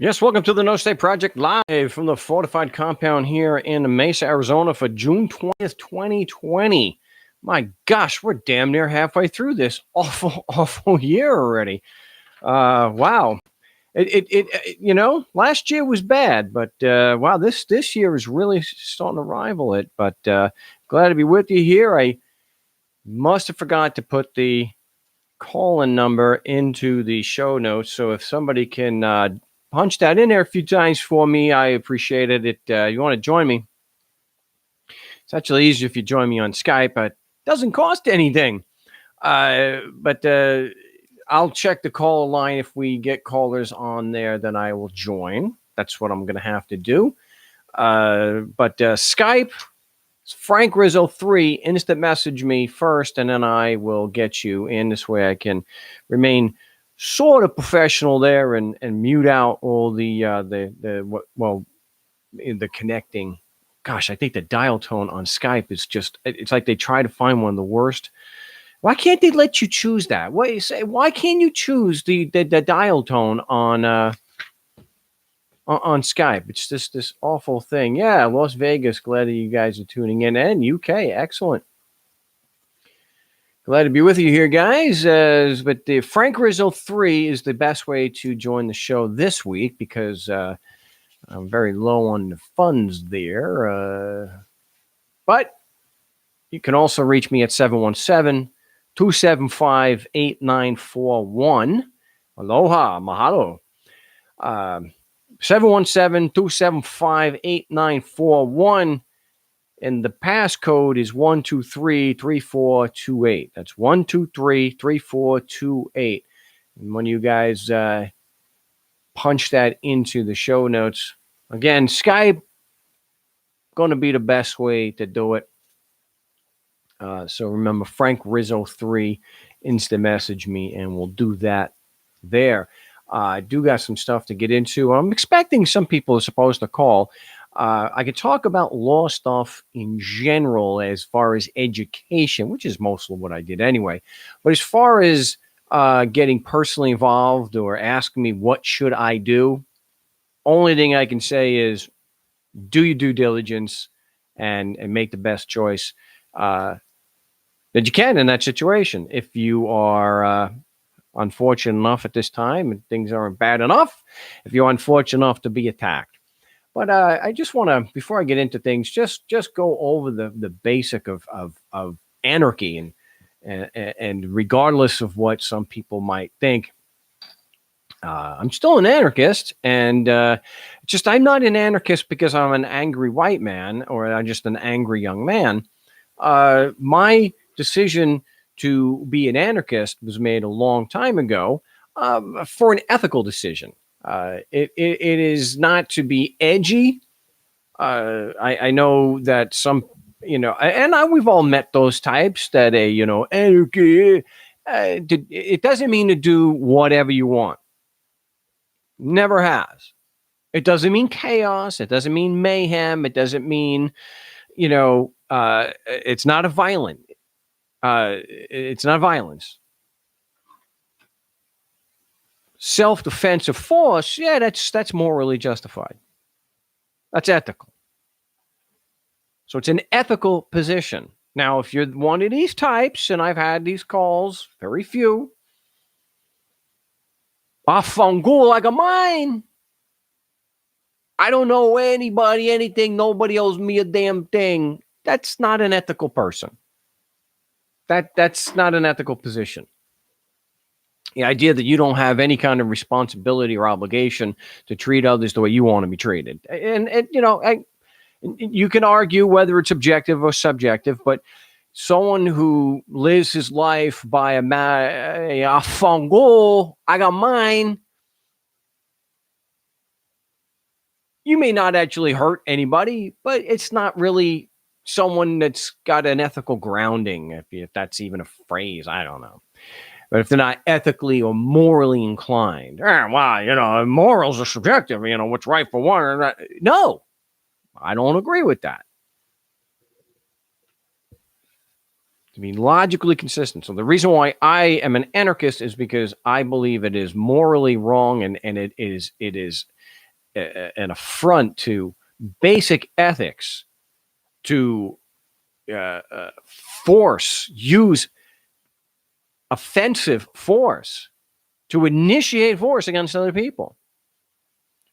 Yes, welcome to the No State Project live from the fortified compound here in Mesa, Arizona for June 20th, 2020. My gosh, we're damn near halfway through this awful year already. Wow. Last year was bad, but wow, this year is really starting to rival it. But glad to be with you here. I must have forgot to put the call-in number into the show notes. So if somebody can punch that in there a few times for me, I appreciate it. You want to join me? It's actually easier if you join me on Skype. It doesn't cost anything. But I'll check the call line. If we get callers on there, then I will join. That's what I'm going to have to do. But Skype, Frank Rizzo 3, instant message me first, and then I will get you in. This way I can remain sort of professional there and mute out all the connecting. Gosh, I think the dial tone on Skype is just, it's like they try to find one of the worst. Why can't they let you choose that? Why can't you choose the dial tone on Skype? It's just this awful thing. Yeah, Las Vegas, glad that you guys are tuning in. And UK, excellent. Glad to be with you here, guys. But the Frank Rizzo 3 is the best way to join the show this week because I'm very low on the funds there. But you can also reach me at 717-275-8941. Aloha, mahalo. 717-275-8941. And the passcode is 123-3428. That's 123-3428. And when you guys punch that into the show notes, again, Skype going to be the best way to do it. So remember, Frank Rizzo 3, instant message me, and we'll do that there. I do got some stuff to get into. I'm expecting some people are supposed to call. I could talk about law stuff in general as far as education, which is mostly what I did anyway. But as far as getting personally involved or asking me what should I do, only thing I can say is do your due diligence and make the best choice that you can in that situation. If you are unfortunate enough at this time and things aren't bad enough, if you're unfortunate enough to be attacked. But I just want to, before I get into things, just go over the basic of anarchy and regardless of what some people might think, I'm still an anarchist, and I'm not an anarchist because I'm an angry white man or I'm just an angry young man. My decision to be an anarchist was made a long time ago for an ethical decision. It is not to be edgy. I know that some, we've all met those types that anarchy. It doesn't mean to do whatever you want. Never has. It doesn't mean chaos. It doesn't mean mayhem. It doesn't mean, it's not a violent. It's not violence. Self-defense of force, yeah, that's morally justified. That's ethical. So it's an ethical position. Now, if you're one of these types, and I've had these calls, very few, fungal like a mine. I don't know anybody, anything, nobody owes me a damn thing. That's not an ethical person. That's not an ethical position. The idea that you don't have any kind of responsibility or obligation to treat others the way you want to be treated. And you can argue whether it's objective or subjective, but someone who lives his life by a fungal, I got mine, you may not actually hurt anybody, but it's not really someone that's got an ethical grounding, if that's even a phrase, I don't know. But if they're not ethically or morally inclined, morals are subjective, what's right for one. No, I don't agree with that. To be logically consistent. So the reason why I am an anarchist is because I believe it is morally wrong, and it is an affront to basic ethics to use offensive force to initiate force against other people.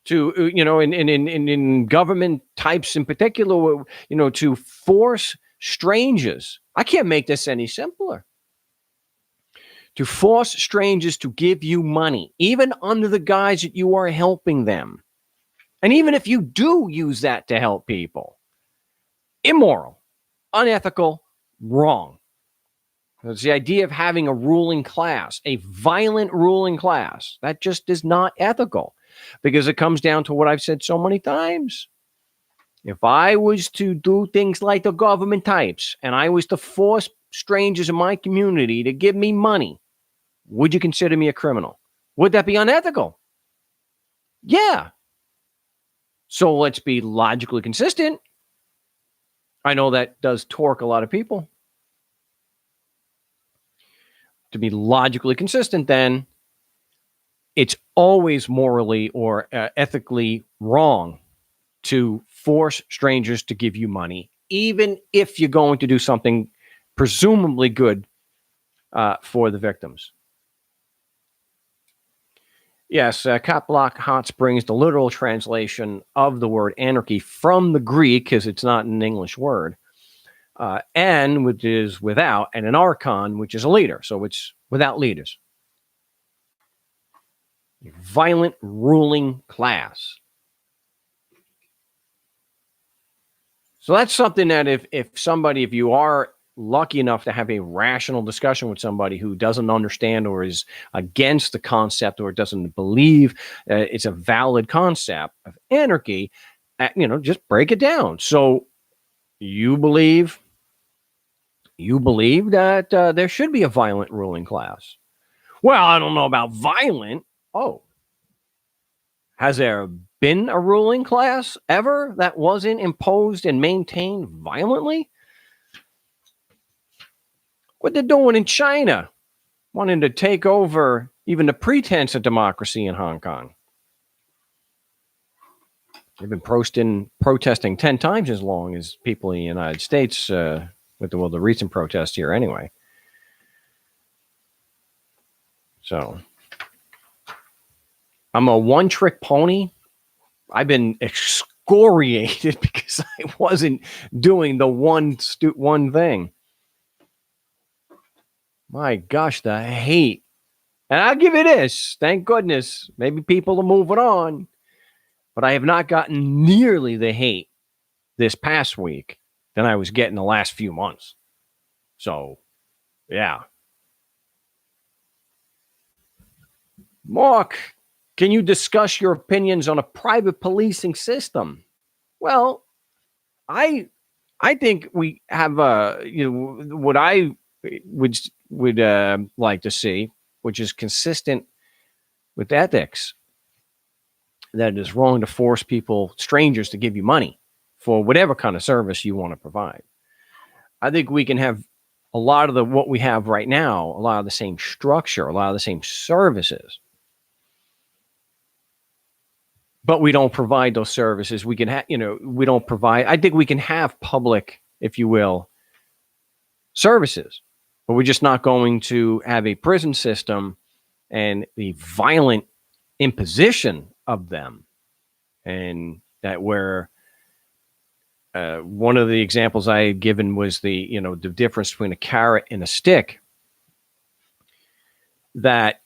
To, in government types in particular, to force strangers. I can't make this any simpler. To force strangers to give you money, even under the guise that you are helping them. And even if you do use that to help people, immoral, unethical, wrong. It's the idea of having a ruling class, a violent ruling class. That just is not ethical, because it comes down to what I've said so many times. If I was to do things like the government types, and I was to force strangers in my community to give me money, would you consider me a criminal? Would that be unethical? Yeah. So let's be logically consistent. I know that does torque a lot of people. To be logically consistent, then, it's always morally or ethically wrong to force strangers to give you money, even if you're going to do something presumably good for the victims. Yes, Cop Block Hot Springs, the literal translation of the word anarchy from the Greek, because it's not an English word, N, which is without, and an archon, which is a leader. So it's without leaders. A violent ruling class. So that's something that if you are lucky enough to have a rational discussion with somebody who doesn't understand or is against the concept or doesn't believe it's a valid concept of anarchy, just break it down. So you believe that there should be a violent ruling class. Well, I don't know about violent. Oh, has there been a ruling class ever that wasn't imposed and maintained violently? What they're doing in China, wanting to take over even the pretense of democracy in Hong Kong. They've been protesting 10 times as long as people in the United States with the recent protests here anyway. So I'm a one-trick pony. I've been excoriated because I wasn't doing the one thing. My gosh, the hate. And I'll give you this. Thank goodness. Maybe people are moving on. But I have not gotten nearly the hate this past week than I was getting the last few months. So, yeah. Mark, can you discuss your opinions on a private policing system? Well, I think we have what I would like to see, which is consistent with ethics. That it is wrong to force strangers, to give you money for whatever kind of service you want to provide. I think we can have a lot of what we have right now, a lot of the same structure, a lot of the same services. But we don't provide those services. We can we don't provide. I think we can have public, if you will, services, but we're just not going to have a prison system and the violent imposition of them. And that where one of the examples I had given was the difference between a carrot and a stick. That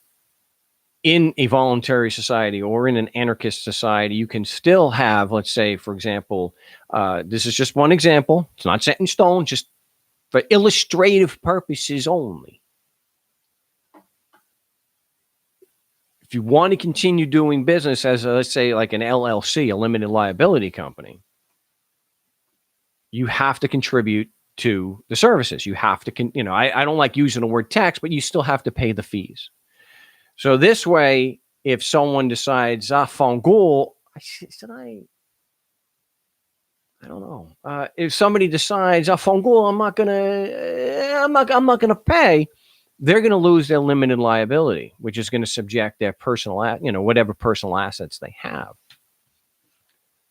in a voluntary society or in an anarchist society, you can still have, let's say, for example, this is just one example. It's not set in stone, just for illustrative purposes only. If you want to continue doing business as, let's say, like an LLC, a limited liability company, you have to contribute to the services. You have to, I don't like using the word tax, but you still have to pay the fees. So this way, if someone decides, fangul, I I don't know. If somebody decides, "Fungal, I'm not gonna pay," they're going to lose their limited liability, which is going to subject their personal, whatever personal assets they have.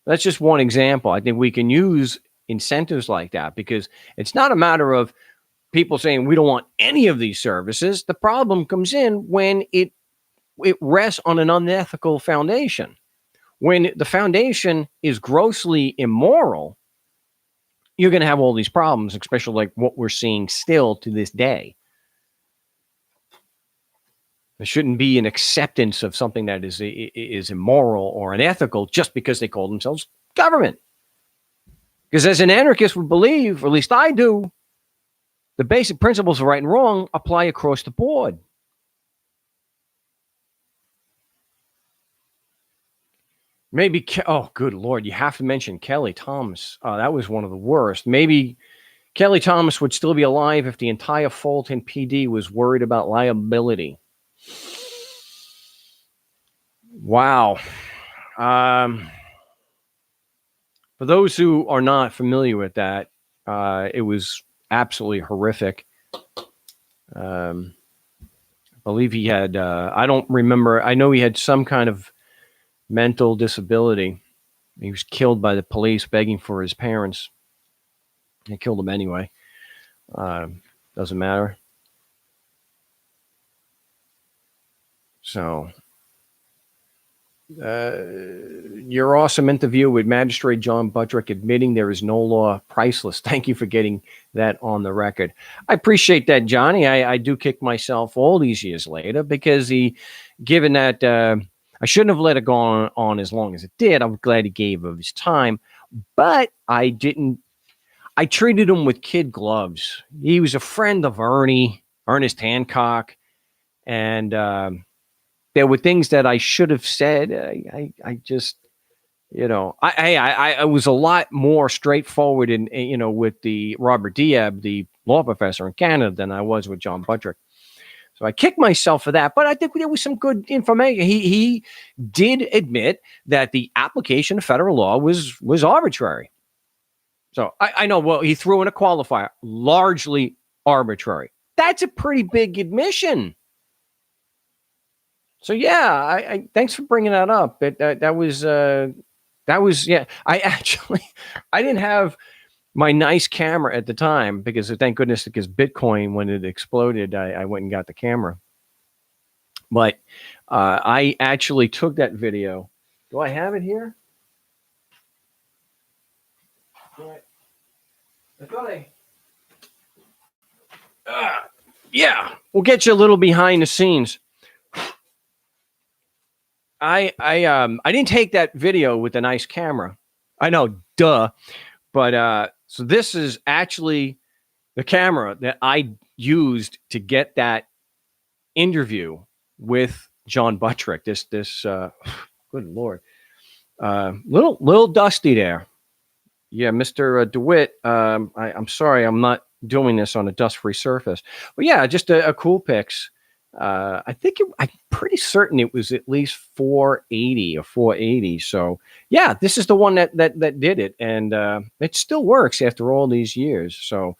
That's just one example. I think we can use incentives like that because it's not a matter of people saying we don't want any of these services. The problem comes in when it rests on an unethical foundation. When the foundation is grossly immoral, you're going to have all these problems, especially like what we're seeing still to this day. There shouldn't be an acceptance of something that is immoral or unethical just because they call themselves government. Because as an anarchist would believe, or at least I do, the basic principles of right and wrong apply across the board. Maybe, oh, good Lord, you have to mention Kelly Thomas. That was one of the worst. Maybe Kelly Thomas would still be alive if the entire Fulton PD was worried about liability. Wow. For those who are not familiar with that, it was absolutely horrific. I believe he had, I don't remember, I know he had some kind of mental disability. He was killed by the police begging for his parents. They killed him anyway. Doesn't matter. So, your awesome interview with Magistrate John Buttrick admitting there is no law priceless. Thank you for getting that on the record. I appreciate that, Johnny. I do kick myself all these years later because given that I shouldn't have let it go on as long as it did. I'm glad he gave of his time, but I didn't. I treated him with kid gloves. He was a friend of Ernest Hancock, and there were things that I should have said. I just, I was a lot more straightforward with the Robert Diab, the law professor in Canada, than I was with John Buttrick. So I kicked myself for that, but I think there was some good information. He did admit that the application of federal law was arbitrary. So I know, well, he threw in a qualifier, largely arbitrary. That's a pretty big admission. So yeah, I thanks for bringing that up. That was yeah. I didn't have my nice camera at the time because thank goodness, because Bitcoin, when it exploded, I went and got the camera. But I actually took that video. Do I have it here? I thought yeah, we'll get you a little behind the scenes. I didn't take that video with a nice camera. I know, duh. But so this is actually the camera that I used to get that interview with John Buttrick. This good Lord, little dusty there. Yeah, Mr. DeWitt. I'm sorry, I'm not doing this on a dust-free surface. But yeah, just a cool pics. I think I'm pretty certain it was at least 480 or 480. So yeah, this is the one that did it, and it still works after all these years. So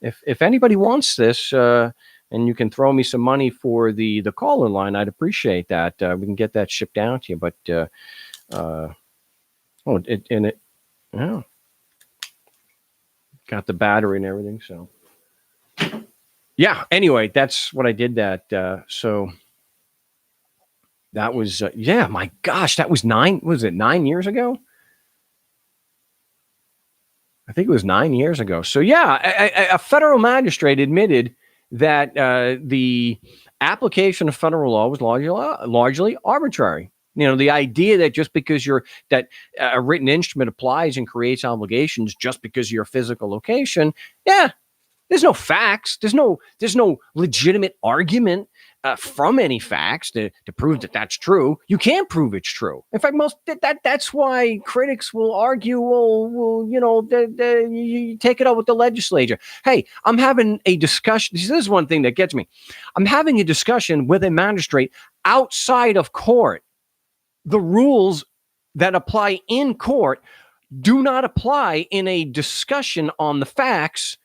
if anybody wants this, and you can throw me some money for the call-in line, I'd appreciate that. We can get that shipped down to you. But yeah, got the battery and everything. So. Yeah, anyway, that's what I did that. So that was, yeah, my gosh, that was 9 years ago? I think it was 9 years ago. So yeah, a federal magistrate admitted that the application of federal law was largely arbitrary. The idea that just because a written instrument applies and creates obligations just because of your physical location, yeah. There's no facts. There's no legitimate argument from any facts to prove that that's true. You can't prove it's true. In fact, that's why critics will argue. Well, you take it up with the legislature. Hey, I'm having a discussion. This is one thing that gets me. I'm having a discussion with a magistrate outside of court. The rules that apply in court do not apply in a discussion on the facts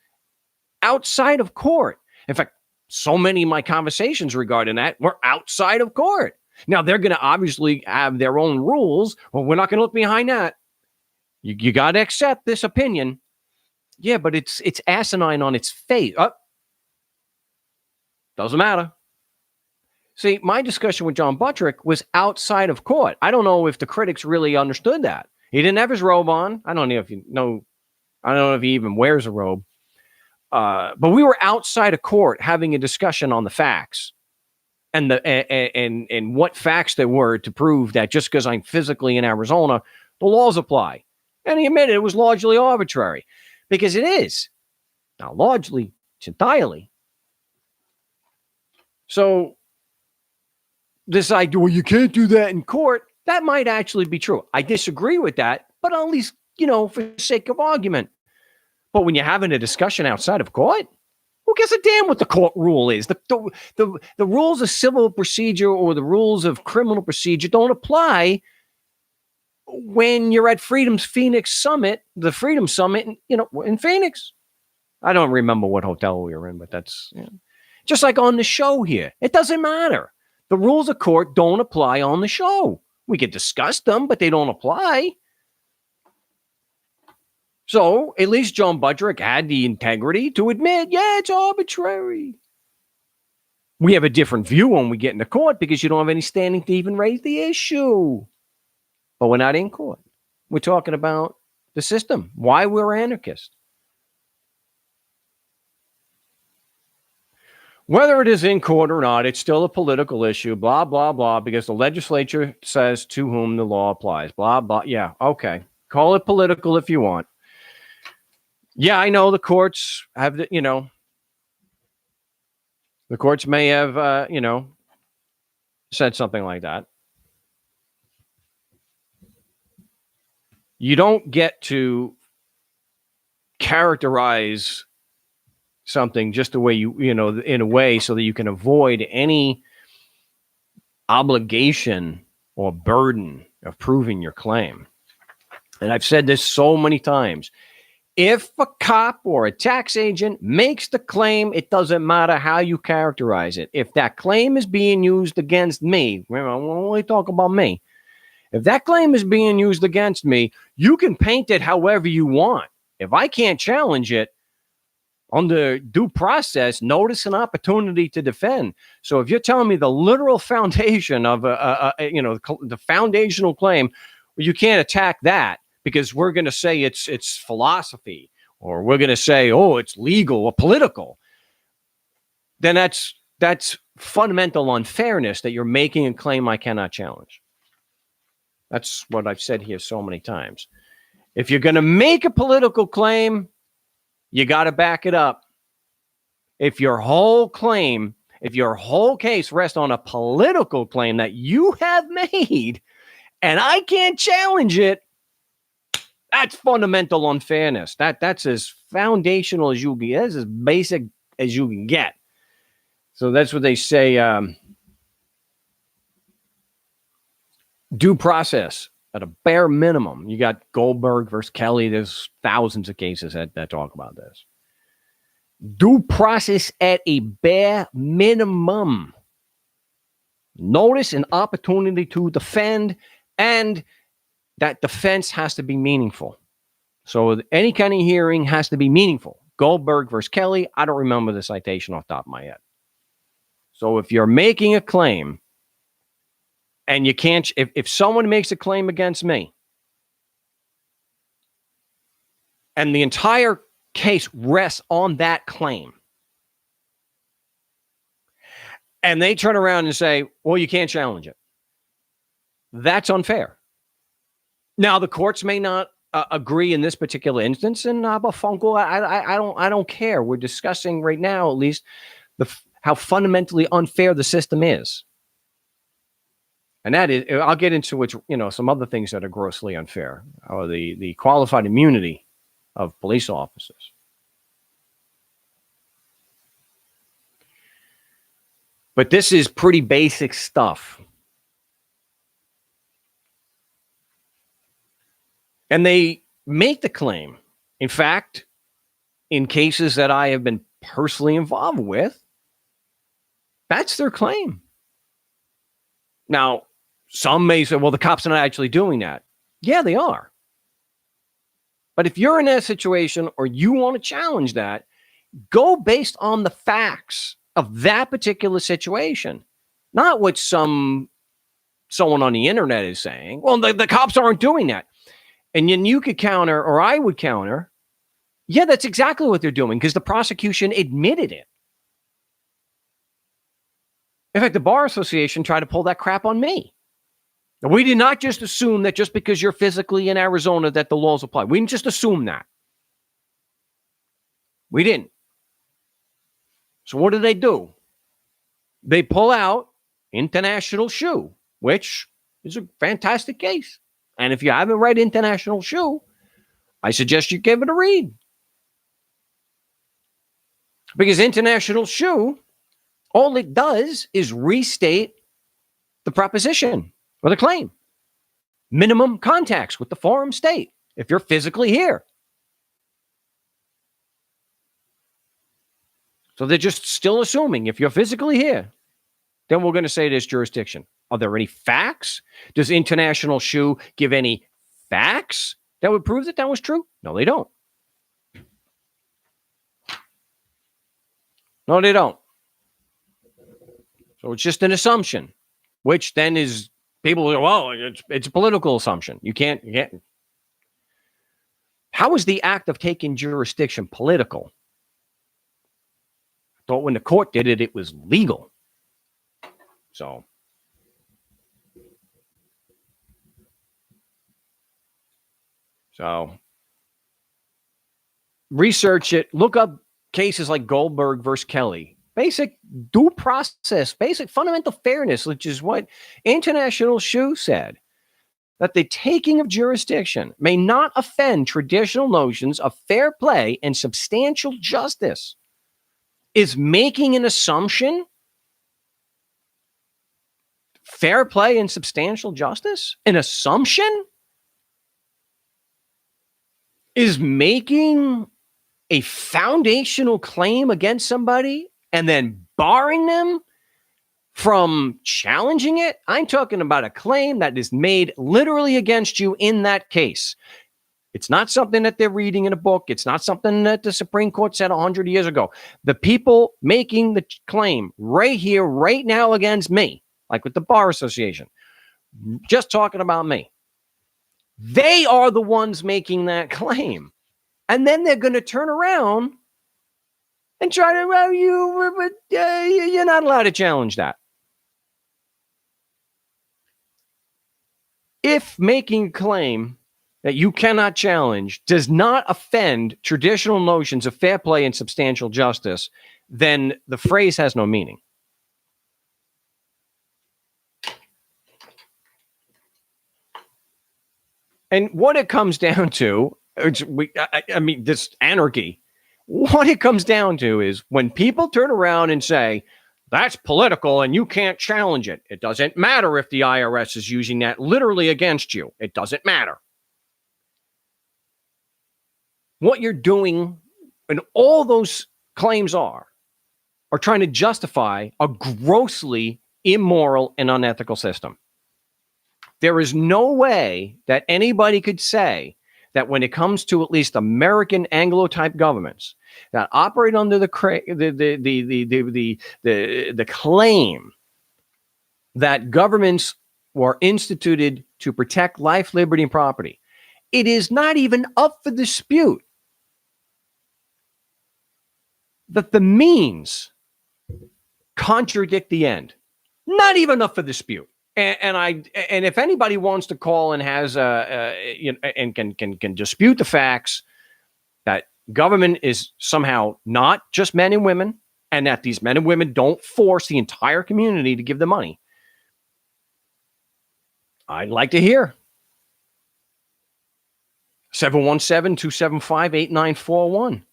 outside of court. In fact, so many of my conversations regarding that were outside of court. Now, they're going to obviously have their own rules. Well, we're not going to look behind that. You got to accept this opinion. Yeah, but it's asinine on its face. Doesn't matter. See, my discussion with John Buttrick was outside of court. I don't know if the critics really understood that. He didn't have his robe on. I don't know if you know. I don't know if he even wears a robe. But we were outside of court having a discussion on the facts and and what facts there were to prove that just because I'm physically in Arizona, the laws apply. And he admitted it was largely arbitrary, because it is. Now, largely, it's entirely. So this idea, well, you can't do that in court, that might actually be true. I disagree with that, but at least, for the sake of argument. But when you're having a discussion outside of court, who gives a damn what the court rule is? The rules of civil procedure or the rules of criminal procedure don't apply when you're at Freedom Summit, in Phoenix. I don't remember what hotel we were in, but that's just like on the show here. It doesn't matter. The rules of court don't apply on the show. We could discuss them, but they don't apply. So at least John Buttrick had the integrity to admit, yeah, it's arbitrary. We have a different view when we get into court because you don't have any standing to even raise the issue. But we're not in court. We're talking about the system, why we're anarchists. Whether it is in court or not, it's still a political issue, blah, blah, blah, because the legislature says to whom the law applies, blah, blah. Yeah, okay. Call it political if you want. Yeah, I know the courts have, the courts may have, said something like that. You don't get to characterize something just the way in a way so that you can avoid any obligation or burden of proving your claim. And I've said this so many times. If a cop or a tax agent makes the claim, it doesn't matter how you characterize it. If that claim is being used against me, I only talk about me. If that claim is being used against me, you can paint it however you want. If I can't challenge it under due process, notice an opportunity to defend. So if you're telling me the literal foundation of the foundational claim, well, you can't attack that because we're going to say it's philosophy, or we're going to say, oh, it's legal or political, then that's fundamental unfairness that you're making a claim I cannot challenge. That's what I've said here so many times. If you're going to make a political claim, you got to back it up. If your whole case rests on a political claim that you have made and I can't challenge it, that's fundamental unfairness. That's as foundational as you get. That's as basic as you can get. So that's what they say. Due process at a bare minimum. You got Goldberg versus Kelly. There's thousands of cases that talk about this. Due process at a bare minimum. Notice an opportunity to defend, and that defense has to be meaningful. So any kind of hearing has to be meaningful. Goldberg versus Kelly, I don't remember the citation off the top of my head. So if you're making a claim, and you can't, if someone makes a claim against me, and the entire case rests on that claim, and they turn around and say, well, you can't challenge it, that's unfair. Now, the courts may not agree in this particular instance, and Funkel, I don't care. We're discussing right now, at least, how fundamentally unfair the system is. And that is, I'll get into which, some other things that are grossly unfair, or the qualified immunity of police officers. But this is pretty basic stuff. And they make the claim. In fact, in cases that I have been personally involved with, that's their claim. Now, some may say, well, the cops are not actually doing that. Yeah, they are. But if you're in that situation or you want to challenge that, go based on the facts of that particular situation, not what someone on the internet is saying. Well, the cops aren't doing that. And then you could counter, or I would counter, yeah, that's exactly what they're doing because the prosecution admitted it. In fact, the Bar Association tried to pull that crap on me. We did not just assume that just because you're physically in Arizona that the laws apply. We didn't just assume that. We didn't. So what do? They pull out International Shoe, which is a fantastic case. And if you haven't read International Shoe, I suggest you give it a read. Because International Shoe, all it does is restate the proposition or the claim. Minimum contacts with the forum state if you're physically here. So they're just still assuming if you're physically here, then we're going to say there's jurisdiction. Are there any facts? Does International Shoe give any facts that would prove that was true? No, they don't. No, they don't. So it's just an assumption, which then is people say, well, it's a political assumption. You can't. How is the act of taking jurisdiction political? I thought when the court did it, it was legal. So research it. Look up cases like Goldberg versus Kelly. Basic due process, basic fundamental fairness, which is what International Shoe said, that the taking of jurisdiction may not offend traditional notions of fair play and substantial justice. Is making an assumption fair play and substantial justice? An assumption? Is making a foundational claim against somebody and then barring them from challenging it? I'm talking about a claim that is made literally against you in that case. It's not something that they're reading in a book. It's not something that the Supreme Court said 100 years ago. The people making the claim right here, right now against me, like with the Bar Association, just talking about me, they are the ones making that claim. And then they're going to turn around and try to, well, you're not allowed to challenge that. If making a claim that you cannot challenge does not offend traditional notions of fair play and substantial justice, then the phrase has no meaning. And what it comes down to, this anarchy, what it comes down to is when people turn around and say, that's political and you can't challenge it. It doesn't matter if the IRS is using that literally against you. It doesn't matter. What you're doing, and all those claims are trying to justify a grossly immoral and unethical system. There is no way that anybody could say that when it comes to at least American Anglo-type governments that operate under the claim that governments were instituted to protect life, liberty, and property, it is not even up for dispute that the means contradict the end. Not even up for dispute. And if anybody wants to call and has and can dispute the facts that government is somehow not just men and women, and that these men and women don't force the entire community to give the money, I'd like to hear. 717-275-8941.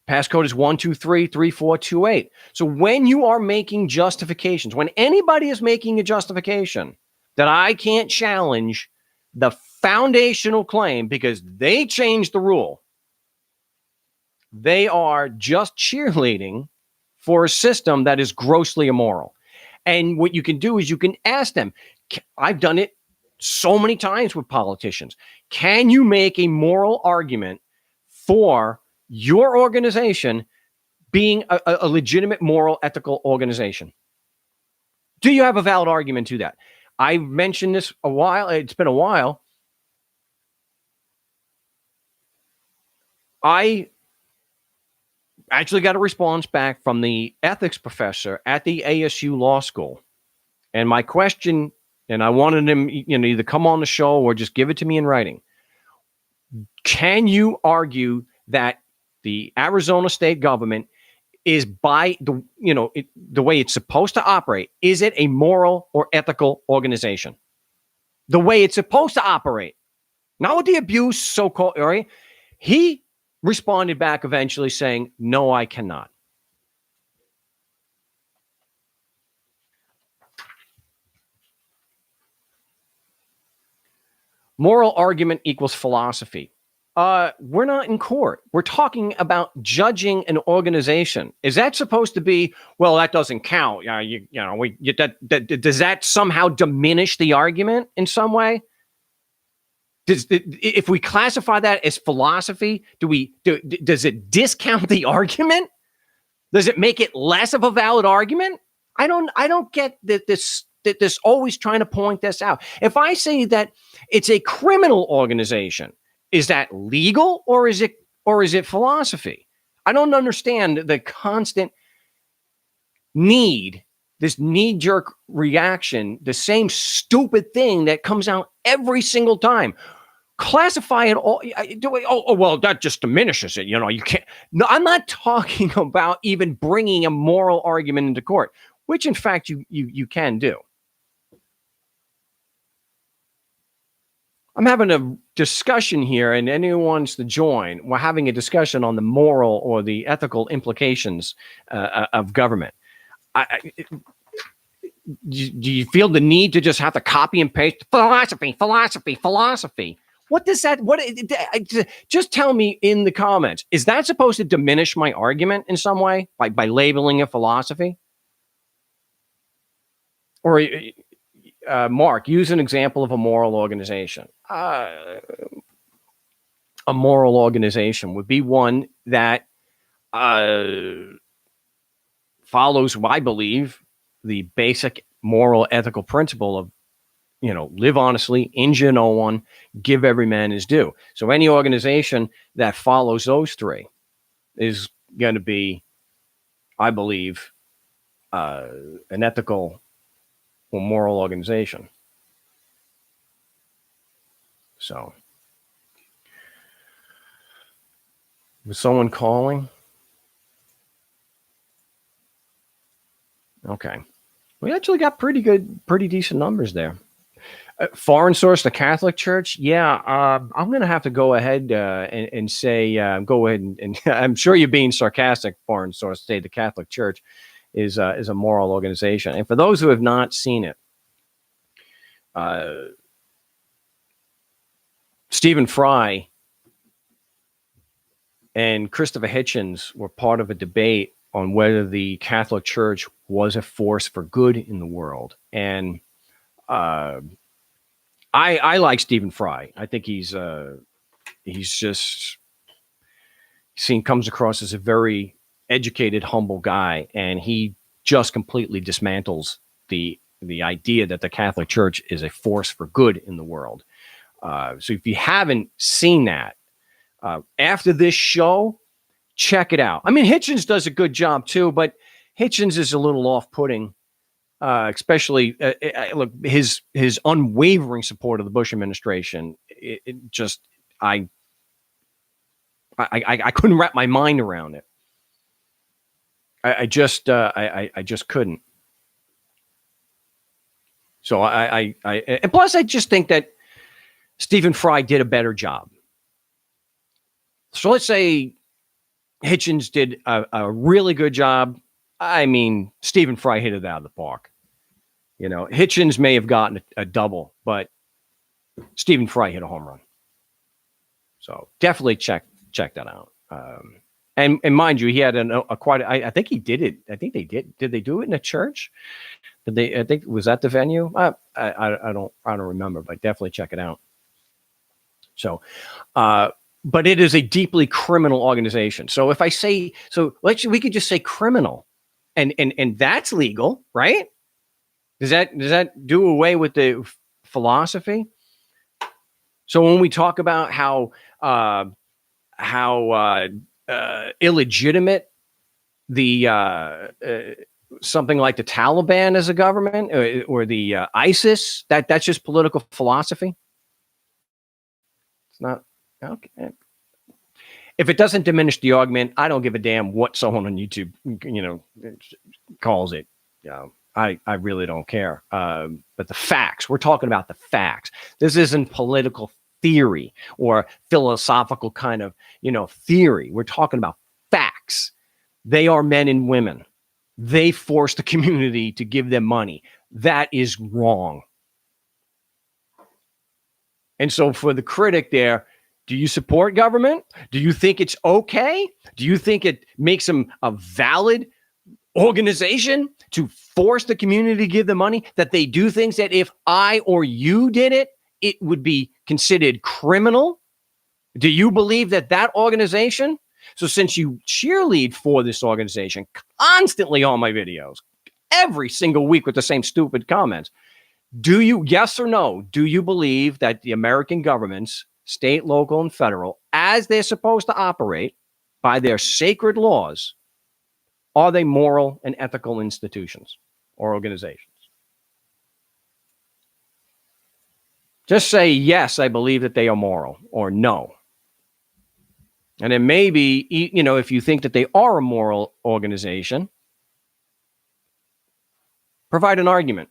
Passcode is 1233428. So when you are making justifications, when anybody is making a justification that I can't challenge the foundational claim, because they changed the rule, they are just cheerleading for a system that is grossly immoral. And what you can do is you can ask them. I've done it so many times with politicians. Can you make a moral argument for your organization being a legitimate, moral, ethical organization? Do you have a valid argument to that? I mentioned this a while. It's been a while. I actually got a response back from the ethics professor at the ASU Law School. And my question, and I wanted him, either come on the show or just give it to me in writing. Can you argue that the Arizona state government is, by the way it's supposed to operate, is it a moral or ethical organization? The way it's supposed to operate, not with the abuse, so-called, right? He responded back eventually saying, no, I cannot. Moral argument equals philosophy. We're not in court. We're talking about judging an organization. Is that supposed to be, well, that doesn't count? Does that somehow diminish the argument in some way? If we classify that as philosophy, does it discount the argument? Does it make it less of a valid argument? I don't get that this always trying to point this out. If I say that it's a criminal organization, is that legal or is it philosophy? I don't understand the constant need, this knee-jerk reaction, the same stupid thing that comes out every single time. Classify it all. Well, that just diminishes it. You can't. No, I'm not talking about even bringing a moral argument into court, which in fact you can do. I'm having a discussion here, and anyone wants to join. We're having a discussion on the moral or the ethical implications of government. Do you feel the need to just have to copy and paste philosophy? What does that? Just tell me in the comments. Is that supposed to diminish my argument in some way by labeling it philosophy? Or Mark, use an example of a moral organization. A moral organization would be one that follows, I believe, the basic moral ethical principle of, live honestly, injure no one, give every man his due. So any organization that follows those three is going to be, I believe, an ethical or moral organization. So, was someone calling? Okay. We actually got pretty decent numbers there. Foreign source, the Catholic Church. Yeah, I'm going to have to go ahead and say, go ahead and I'm sure you're being sarcastic, foreign source, say the Catholic Church is a moral organization. And for those who have not seen it, Stephen Fry and Christopher Hitchens were part of a debate on whether the Catholic Church was a force for good in the world. And I like Stephen Fry. I think he's just comes across as a very educated, humble guy, and he just completely dismantles the idea that the Catholic Church is a force for good in the world. So if you haven't seen that, after this show, check it out. I mean, Hitchens does a good job too, but Hitchens is a little off-putting, especially look, his unwavering support of the Bush administration. I couldn't wrap my mind around it. I just couldn't. So and plus I just think that Stephen Fry did a better job. So let's say Hitchens did a really good job. I mean, Stephen Fry hit it out of the park. Hitchens may have gotten a double, but Stephen Fry hit a home run. So definitely check that out. And mind you, he had I think he did it. I think they did. Did they do it in a church? Did they? I think was that the venue. I don't remember, but definitely check it out. So, but it is a deeply criminal organization. So if I say so, we could just say criminal, and that's legal, right? Does that do away with the philosophy? So when we talk about how illegitimate the something like the Taliban as a government or the ISIS, that's just political philosophy. It's not okay. If it doesn't diminish the argument, I don't give a damn what someone on YouTube, calls it. I really don't care. But the facts, we're talking about the facts. This isn't political theory or philosophical kind of, theory. We're talking about facts. They are men and women. They force the community to give them money. That is wrong. And so for the critic there, do you support government? Do you think it's okay? Do you think it makes them a valid organization to force the community to give them money, that they do things that if I or you did it, it would be considered criminal? Do you believe that organization? So since you cheerlead for this organization constantly on my videos, every single week with the same stupid comments, do you, yes or no, do you believe that the American governments, state, local, and federal, as they're supposed to operate by their sacred laws, are they moral and ethical institutions or organizations? Just say, yes, I believe that they are moral, or no. And then maybe, if you think that they are a moral organization, provide an argument.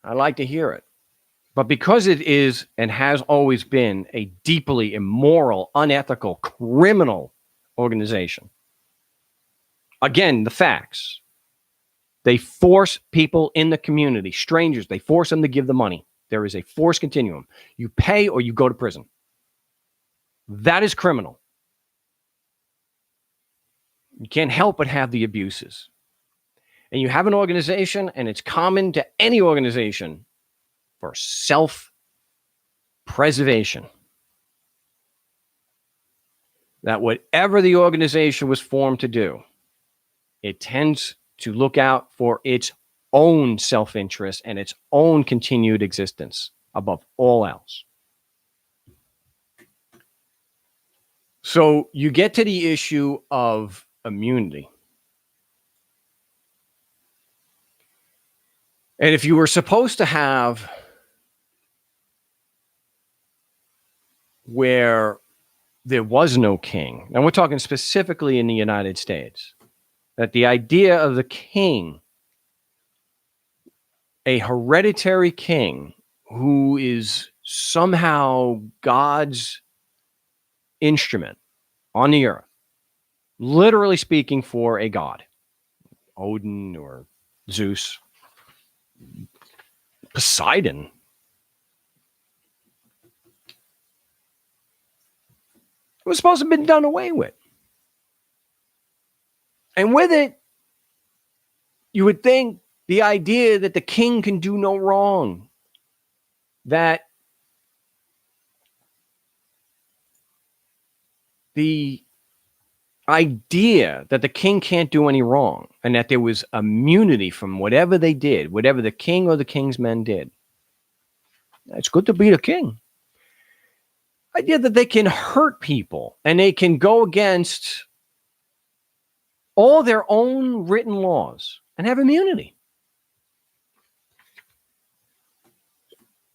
I'd like to hear it. But because it is and has always been a deeply immoral, unethical, criminal organization, again, the facts. They force people in the community, strangers, they force them to give the money. There is a force continuum. You pay or you go to prison. That is criminal. You can't help but have the abuses. And you have an organization, and it's common to any organization, for self-preservation. That whatever the organization was formed to do, it tends to look out for its own self-interest and its own continued existence above all else. So you get to the issue of immunity. And if you were supposed to have where there was no king, and we're talking specifically in the United States, that the idea of the king, a hereditary king who is somehow God's instrument on the earth, literally speaking for a god, Odin or Zeus, Poseidon. It was supposed to have been done away with. And with it, you would think the idea that the king can do no wrong, that the idea that the king can't do any wrong and that there was immunity from whatever they did, whatever the king or the king's men did. It's good to be the king. Idea that they can hurt people and they can go against all their own written laws and have immunity.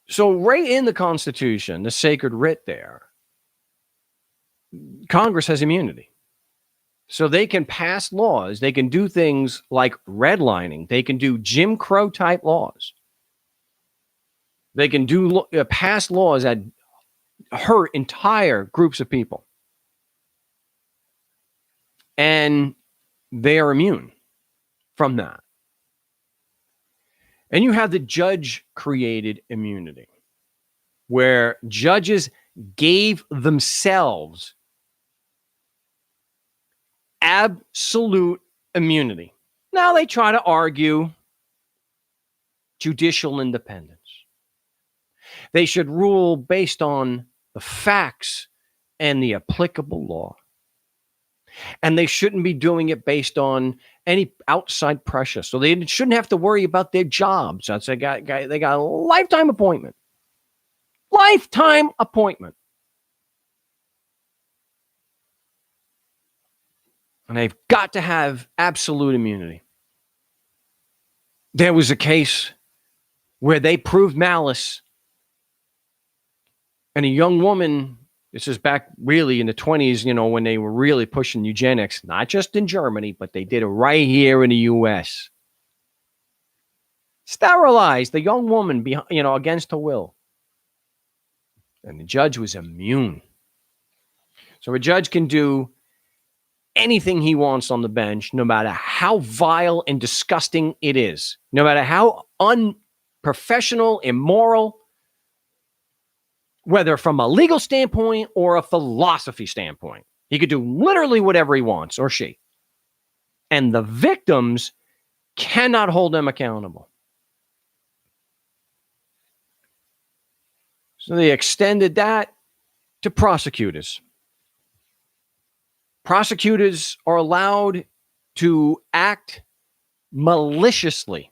So right in the Constitution, the sacred writ there, Congress has immunity. So they can pass laws. They can do things like redlining. They can do Jim Crow type laws. They can do pass laws that hurt entire groups of people. And they are immune from that. And you have the judge-created immunity, where judges gave themselves absolute immunity. Now they try to argue judicial independence. They should rule based on the facts and the applicable law. And they shouldn't be doing it based on any outside pressure. So they shouldn't have to worry about their jobs. So they got a lifetime appointment. Lifetime appointment. And they've got to have absolute immunity. There was a case where they proved malice, and a young woman, this is back really in the 20s, when they were really pushing eugenics, not just in Germany, but they did it right here in the U.S. Sterilized the young woman, against her will. And the judge was immune. So a judge can do anything he wants on the bench, no matter how vile and disgusting it is, no matter how unprofessional, immoral, whether from a legal standpoint or a philosophy standpoint. He could do literally whatever he wants, or she. And the victims cannot hold them accountable. So they extended that to prosecutors. Prosecutors are allowed to act maliciously.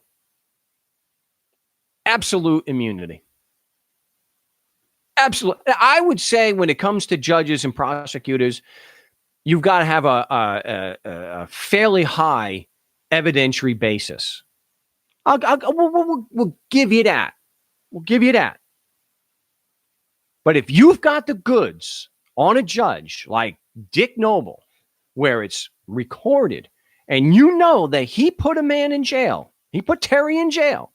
Absolute immunity. Absolutely. I would say when it comes to judges and prosecutors, you've got to have a fairly high evidentiary basis. We'll give you that. We'll give you that. But if you've got the goods on a judge like Dick Noble, where it's recorded, and you know that he put a man in jail, he put Terry in jail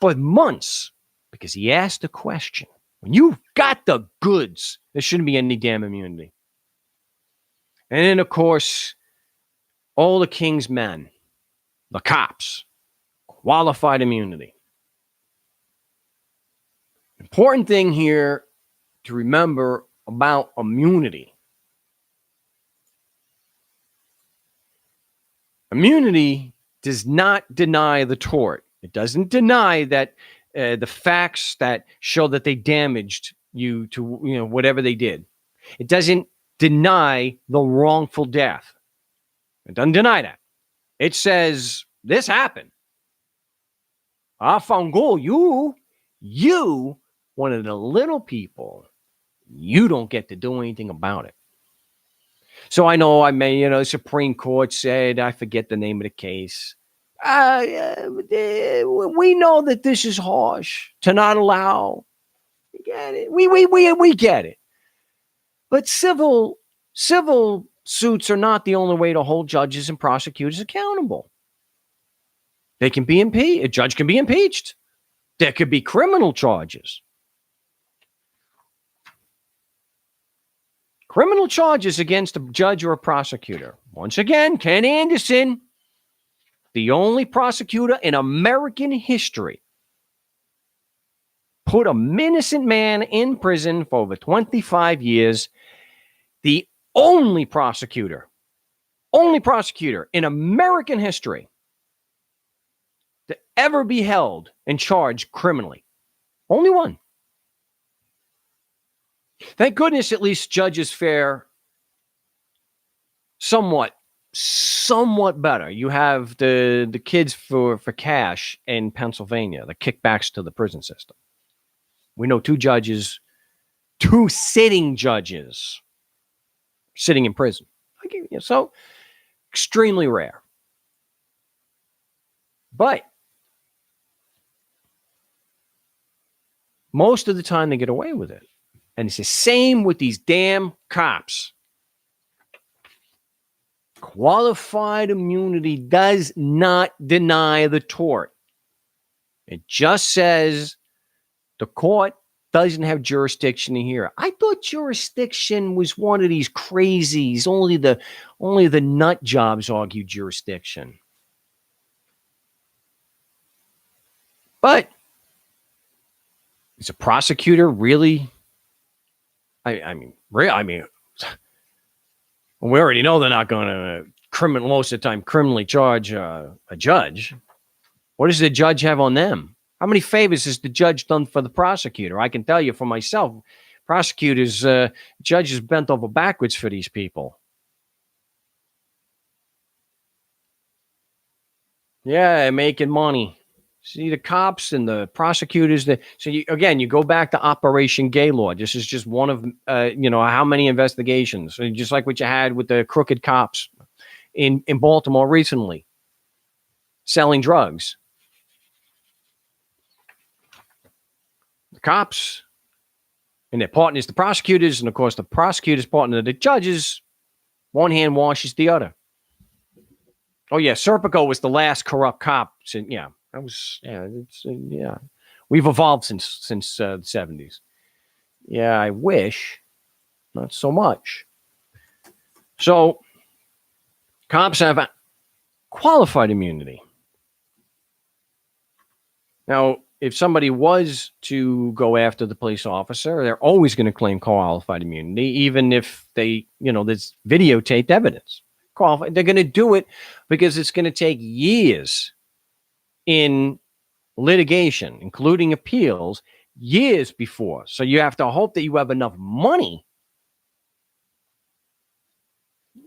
for months because he asked a question. When you've got the goods, there shouldn't be any damn immunity. And then, of course, all the king's men, the cops, qualified immunity. Important thing here to remember about immunity. Immunity does not deny the tort. It doesn't deny that the facts that show that they damaged you to whatever they did. It doesn't deny the wrongful death. It doesn't deny that. It says this happened. Afango, you, one of the little people, you don't get to do anything about it. So I know the Supreme Court said, I forget the name of the case. We know that this is harsh to not allow. We get it. We get it. But civil suits are not the only way to hold judges and prosecutors accountable. They can be impeached. A judge can be impeached. There could be criminal charges. Criminal charges against a judge or a prosecutor. Once again, Ken Anderson, the only prosecutor in American history, put an innocent man in prison for over 25 years. The only prosecutor in American history to ever be held and charged criminally. Only one. Thank goodness at least judges fare somewhat better. You have the kids for cash in Pennsylvania, the kickbacks to the prison system. We know two sitting judges sitting in prison. So extremely rare. But most of the time they get away with it. And it's the same with these damn cops. Qualified immunity does not deny the tort. It just says the court doesn't have jurisdiction to hear it. I thought jurisdiction was one of these crazies. Only the nut jobs argue jurisdiction. But is a prosecutor really? I mean, we already know they're not going to most of the time criminally charge a judge. What does the judge have on them? How many favors has the judge done for the prosecutor? I can tell you for myself, prosecutors, judges bent over backwards for these people. Yeah, making money. See, the cops and the prosecutors. You go back to Operation Gaylord. This is just one of, how many investigations, just like what you had with the crooked cops in Baltimore recently, selling drugs. The cops and their partners, the prosecutors, and of course the prosecutors partner, the judges. One hand washes the other. Oh yeah, Serpico was the last corrupt cop. Yeah, that was yeah. We've evolved since the 70s. Yeah, I wish, not so much. So, cops have qualified immunity. Now, if somebody was to go after the police officer, they're always going to claim qualified immunity, even if there's videotaped evidence. They're going to do it because it's going to take years in litigation, including appeals, years before. So you have to hope that you have enough money.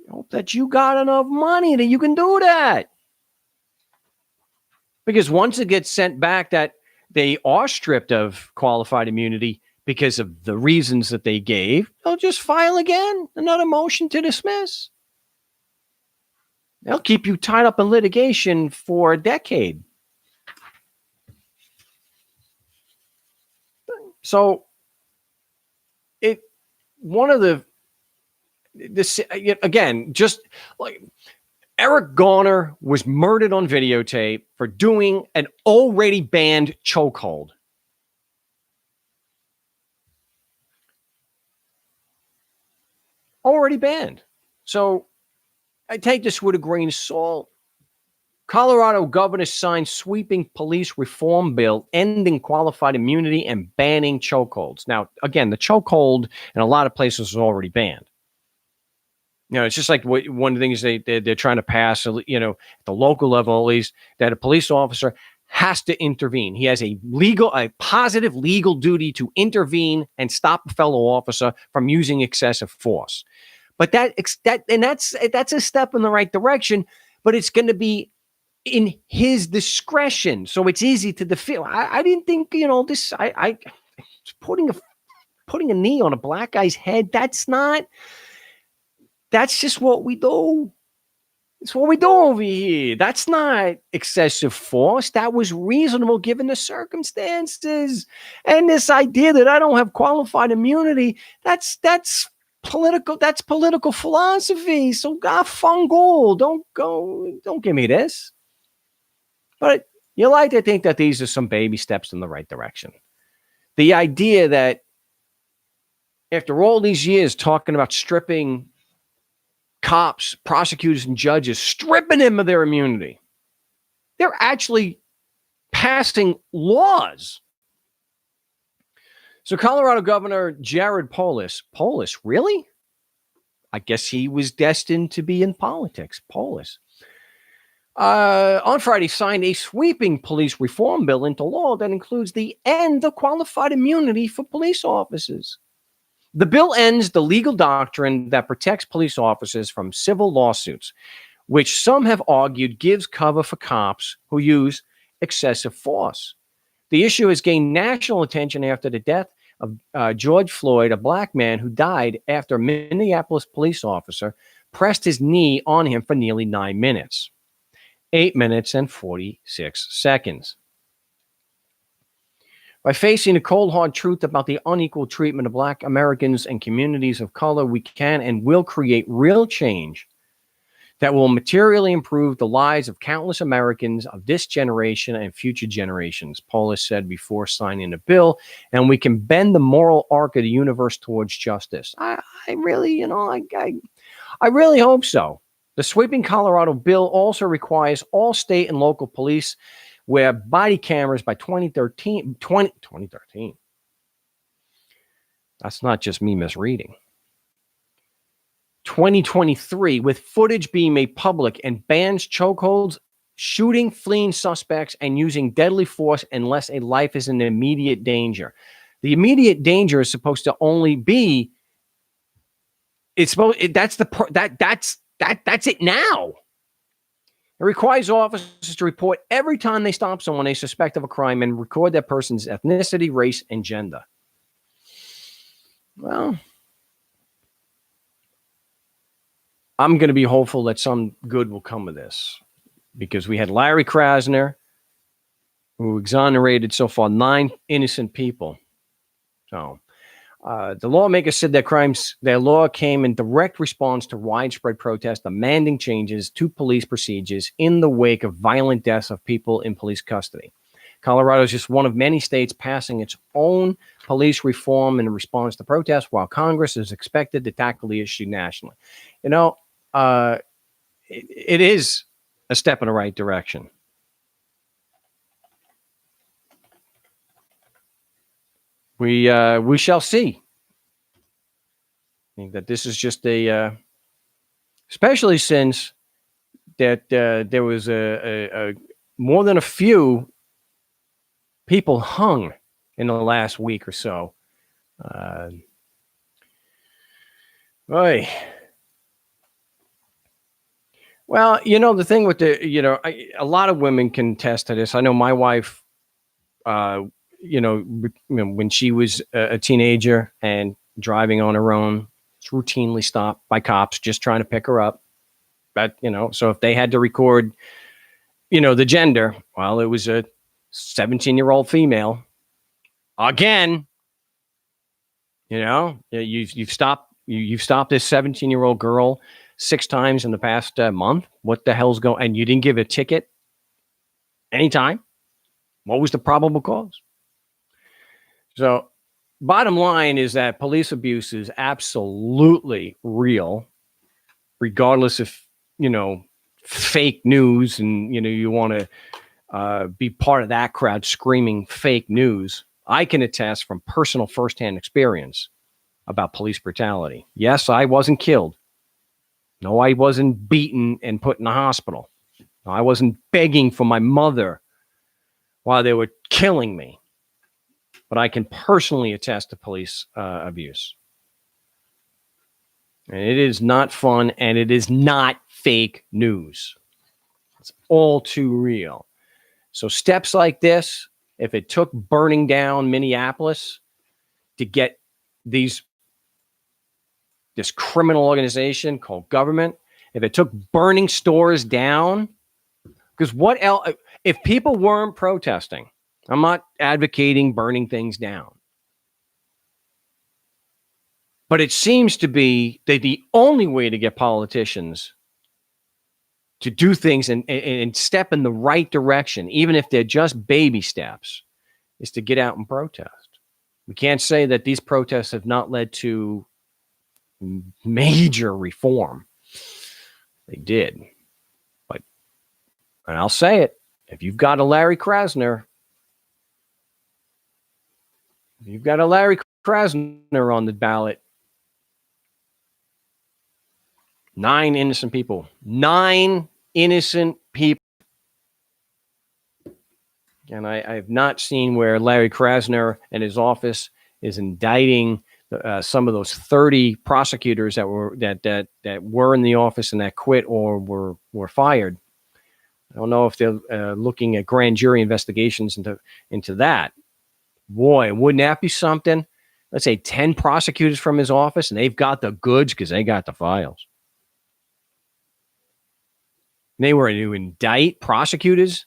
Hope that you got enough money that you can do that. Because once it gets sent back that they are stripped of qualified immunity because of the reasons that they gave, they'll just file again, another motion to dismiss. They'll keep you tied up in litigation for a decade. So, again, just like Eric Garner was murdered on videotape for doing an already banned chokehold. Already banned. So I take this with a grain of salt. Colorado governor signed sweeping police reform bill ending qualified immunity and banning chokeholds. Now, again, the chokehold in a lot of places is already banned. It's just like one of the things they're trying to pass, at the local level at least, that a police officer has to intervene. He has a positive legal duty to intervene and stop a fellow officer from using excessive force. But that's a step in the right direction, but it's going to be in his discretion. So it's easy to defeat. I didn't think, this, putting a knee on a black guy's head, that's just what we do. It's what we do over here. That's not excessive force. That was reasonable given the circumstances. And this idea that I don't have qualified immunity, that's political. That's political philosophy. So God fungal. Don't give me this. But you like to think that these are some baby steps in the right direction. The idea that after all these years talking about stripping cops, prosecutors, and judges, stripping them of their immunity, they're actually passing laws. So Colorado Governor Jared Polis, really? I guess he was destined to be in politics. Polis. On Friday, signed a sweeping police reform bill into law that includes the end of qualified immunity for police officers. The bill ends the legal doctrine that protects police officers from civil lawsuits, which some have argued gives cover for cops who use excessive force. The issue has gained national attention after the death of George Floyd, a black man who died after a Minneapolis police officer pressed his knee on him for nearly 9 minutes. 8 minutes and 46 seconds. By facing the cold, hard truth about the unequal treatment of Black Americans and communities of color, we can and will create real change that will materially improve the lives of countless Americans of this generation and future generations, Polis said before signing the bill, and we can bend the moral arc of the universe towards justice. I really hope so. The sweeping Colorado bill also requires all state and local police where body cameras by 2013, that's not just me misreading. 2023, with footage being made public and bans chokeholds, shooting, fleeing suspects, and using deadly force unless a life is in immediate danger. The immediate danger is supposed to only be. That's it now. It requires officers to report every time they stop someone they suspect of a crime and record that person's ethnicity, race, and gender. Well, I'm going to be hopeful that some good will come of this, because we had Larry Krasner, who exonerated so far 9 innocent people. So the lawmakers said their law came in direct response to widespread protests demanding changes to police procedures in the wake of violent deaths of people in police custody. Colorado is just one of many states passing its own police reform in response to protests, while Congress is expected to tackle the issue nationally. You know, it is a step in the right direction. We shall see. I think that this is just especially since that there was a more than a few people hung in the last week or so. Well, the thing with a lot of women can attest to this. I know my wife, when she was a teenager and driving on her own, was routinely stopped by cops just trying to pick her up. But, so if they had to record, the gender, well, it was a 17-year-old female. Again, you've stopped this 17-year-old girl 6 times in the past month. What the hell's going? And you didn't give a ticket anytime. What was the probable cause? So, bottom line is that police abuse is absolutely real, regardless if fake news and you want to be part of that crowd screaming fake news. I can attest from personal firsthand experience about police brutality. Yes, I wasn't killed. No, I wasn't beaten and put in the hospital. No, I wasn't begging for my mother while they were killing me. But I can personally attest to police abuse. And it is not fun, and it is not fake news. It's all too real. So steps like this, if it took burning down Minneapolis to get this criminal organization called government, if it took burning stores down, because what else? If people weren't protesting, I'm not advocating burning things down, but it seems to be that the only way to get politicians to do things and step in the right direction, even if they're just baby steps, is to get out and protest. We can't say that these protests have not led to major reform. They did. But, and I'll say it, if you've got a Larry Krasner, on the ballot, 9 innocent people. 9 innocent people. And I have not seen where Larry Krasner and his office is indicting some of those 30 prosecutors that were in the office and that quit or were fired. I don't know if they're looking at grand jury investigations into that. Boy, wouldn't that be something? Let's say 10 prosecutors from his office, and they've got the goods because they got the files. They were to indict prosecutors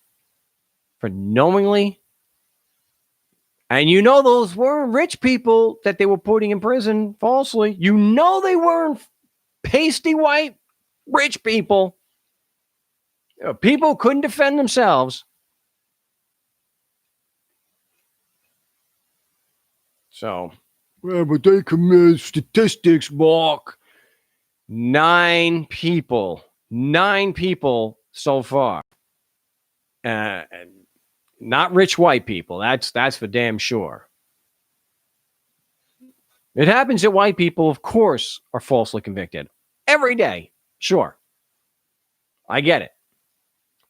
for knowingly. And those weren't rich people that they were putting in prison falsely. They weren't pasty white rich people. People couldn't defend themselves. So, but they commit statistics, Mark. 9 people so far. Not rich white people. That's for damn sure. It happens that white people, of course, are falsely convicted every day. Sure. I get it.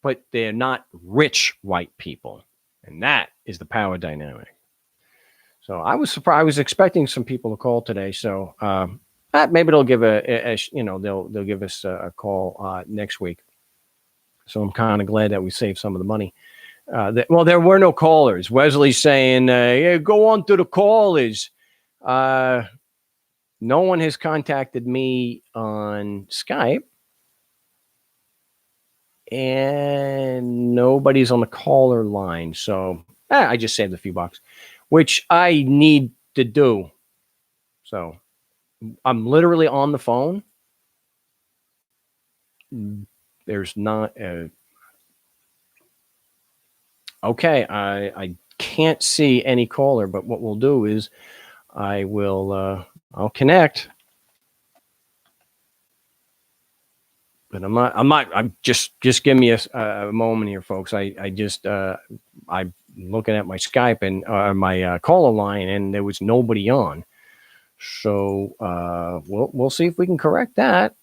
But they're not rich white people. And that is the power dynamic. So I was surprised. I was expecting some people to call today. So maybe they'll give they'll give us a call next week. So I'm kind of glad that we saved some of the money. There were no callers. Wesley's saying, "Yeah, go on to the callers." No one has contacted me on Skype, and nobody's on the caller line. So I just saved a few bucks, which I need to do. So I'm literally on the phone. There's not a... Okay, I can't see any caller, but what we'll do is I'll connect. But I'm just give me a moment here, folks. I'm looking at my Skype and my caller line, and there was nobody on. So we'll see if we can correct that.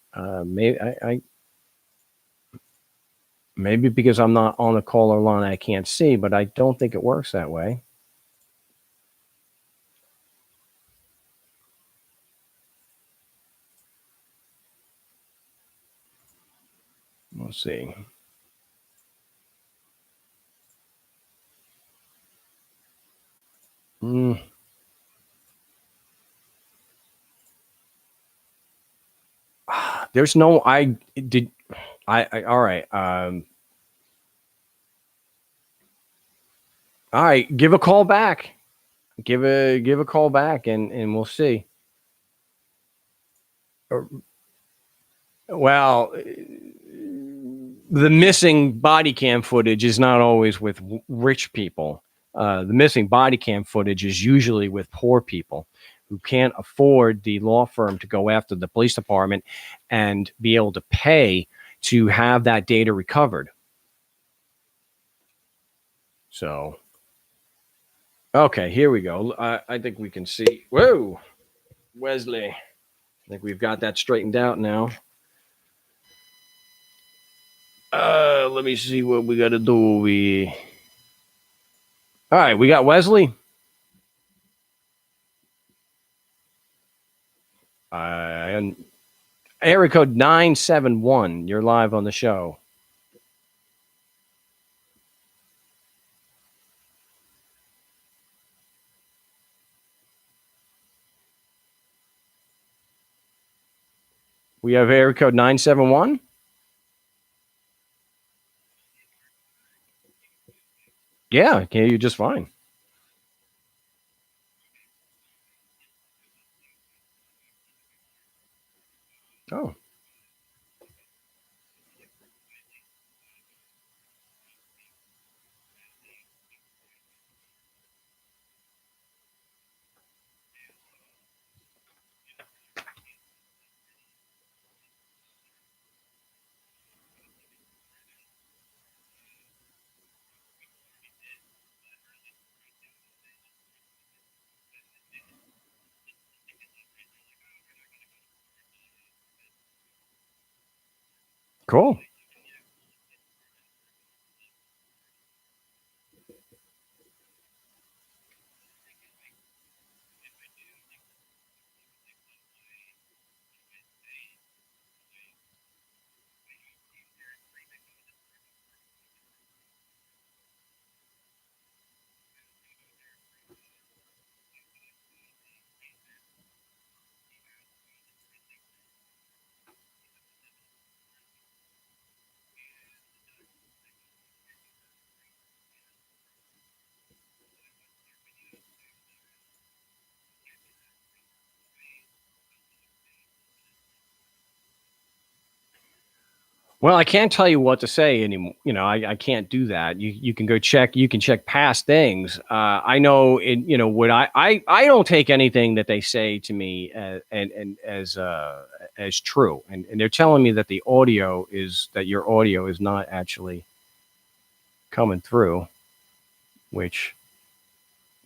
Maybe because I'm not on the caller line, I can't see, but I don't think it works that way. We'll see. There's no... all right. All right, give a call back. Give a call back, and we'll see. Well, the missing body cam footage is not always with rich people. The missing body cam footage is usually with poor people who can't afford the law firm to go after the police department and be able to pay to have that data recovered. So, okay, here we go. I think we can see. Whoa, Wesley. I think we've got that straightened out now. Let me see what we got to do. All right, we got Wesley. And area code 971. You're live on the show. We have area code 971. Yeah, I can hear you just fine. Oh. Cool. Well, I can't tell you what to say anymore. I can't do that. You can go check. You can check past things. I know. What I don't take anything that they say to me as true. And they're telling me that your audio is not actually coming through. which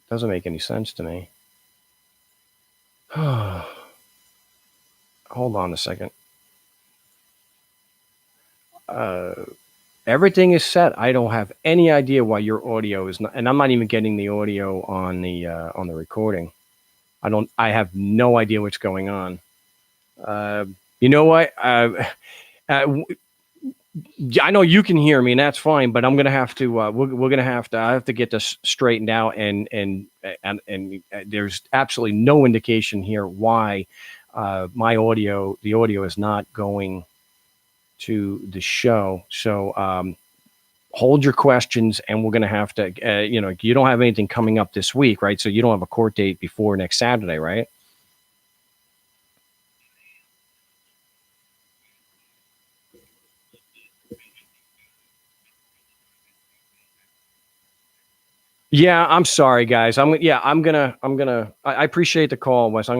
doesn't make any sense to me. Hold on a second. Everything is set. I don't have any idea why your audio is not, and I'm not even getting the audio on the recording. I have no idea what's going on. You know what? I know you can hear me, and that's fine. But I'm gonna have to. We're gonna have to. I have to get this straightened out, and there's absolutely no indication here why the audio is not going to the show. So hold your questions, and we're gonna have to. You don't have anything coming up this week, right? So you don't have a court date before next Saturday, right? Yeah, I'm sorry, guys. I appreciate the call, Wes. I'm